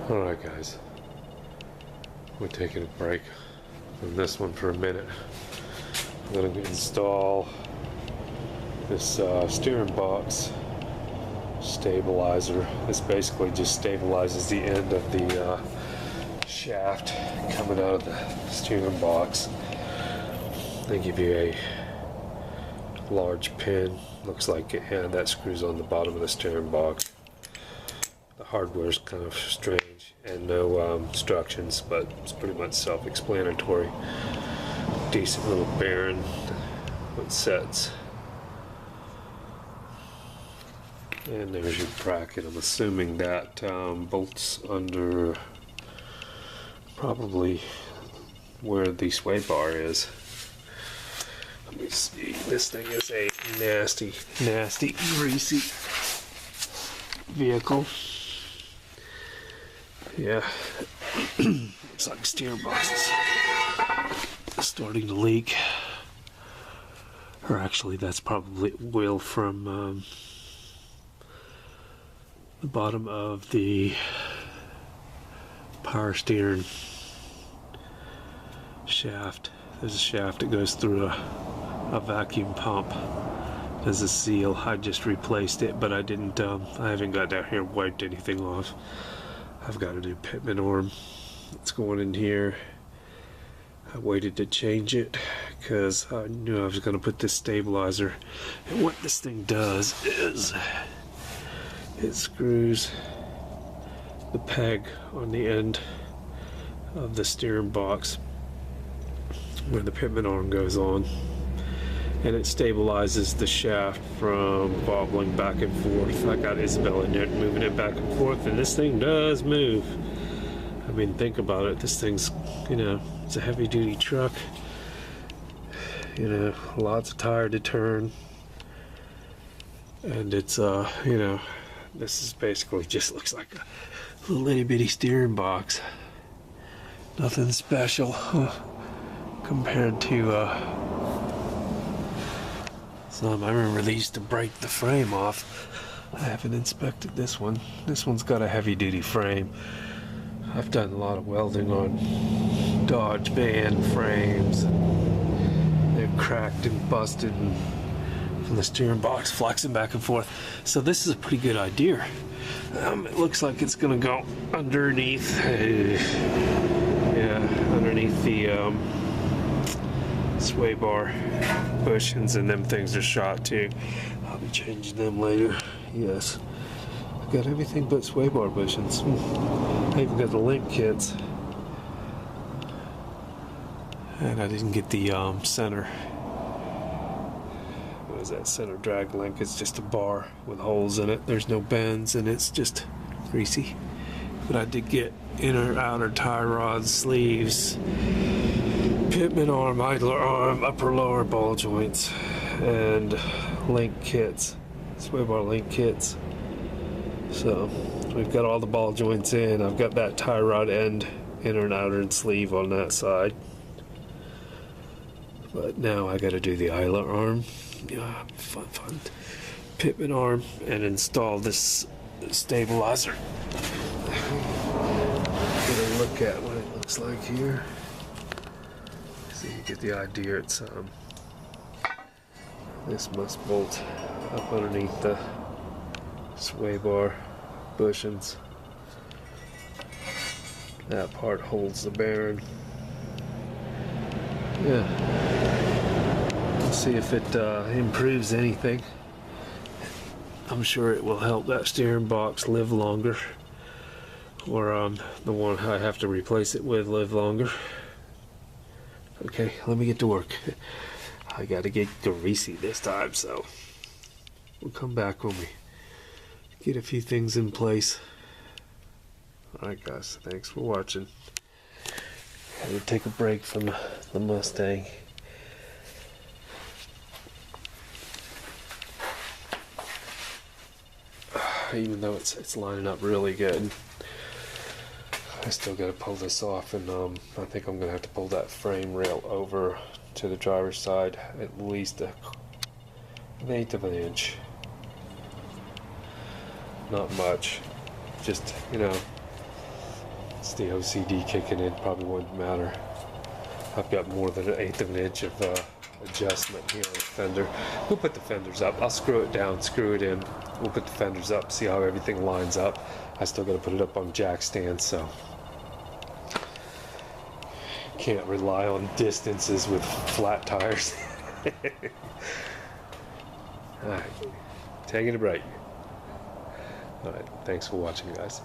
Alright guys, we're taking a break from this one for a minute. I'm going to install this steering box stabilizer. This basically just stabilizes the end of the shaft coming out of the steering box. They give you a large pin, looks like it, and that screws on the bottom of the steering box. The hardware is kind of strange and no instructions, but it's pretty much self-explanatory. Decent little bearing with sets. And there's your bracket. I'm assuming that bolts under probably where the sway bar is. Let me see. This thing is a nasty, greasy vehicle. Yeah, looks like steering box is starting to leak. Or actually, that's probably oil from the bottom of the power steering shaft. There's a shaft that goes through a vacuum pump. There's a seal. I just replaced it, but I didn't. I haven't got down here and wiped anything off. I've got a new pitman arm that's going in here. I waited to change it because I knew I was going to put this stabilizer. And what this thing does is it screws the peg on the end of the steering box where the pitman arm goes on, and it stabilizes the shaft from wobbling back and forth. I got Isabel in there moving it back and forth, and this thing does move. I mean, think about it. This thing's, you know, it's a heavy duty truck. You know, lots of tire to turn. And it's, you know, this is basically just looks like a little itty bitty steering box. Nothing special compared to, some. I remember they used to break the frame off. I haven't inspected this one. This one's got a heavy-duty frame. I've done a lot of welding on Dodge van frames. They're cracked and busted and from the steering box flexing back and forth. So this is a pretty good idea. It looks like it's going to go underneath. Yeah, underneath the sway bar bushings, and them things are shot too. I'll be changing them later. Yes, I've got everything but sway bar bushings. I even got the link kits, and I didn't get the center. What is that center drag link? It's just a bar with holes in it. There's no bends, and it's just greasy. But I did get inner, outer tie rods, sleeves, pitman arm, idler arm, upper lower ball joints, and link kits, sway bar link kits. So we've got all the ball joints in. I've got that tie rod end, inner and outer and sleeve on that side. But now I got to do the idler arm. Yeah, fun. Pitman arm and install this stabilizer. Get a look at what it looks like here. So you get the idea. It's this must bolt up underneath the sway bar bushings. That part holds the bearing. Yeah. We'll see if it improves anything. I'm sure it will help that steering box live longer, or the one I have to replace it with live longer. Okay, let me get to work. I gotta get greasy this time, so we'll come back when we get a few things in place. Alright guys, thanks for watching. I'm gonna take a break from the Mustang. Even though it's lining up really good, I still got to pull this off, and I think I'm gonna have to pull that frame rail over to the driver's side at least an eighth of an inch. Not much, just, you know, It's the OCD kicking in, probably wouldn't matter. I've got more than 1/8 of an inch of adjustment here on the fender. We'll put the fenders up. I'll screw it down, screw it in. We'll put the fenders up, see how everything lines up. I still got to put it up on jack stands, so can't rely on distances with flat tires. Alright, taking a break. Alright, thanks for watching, guys.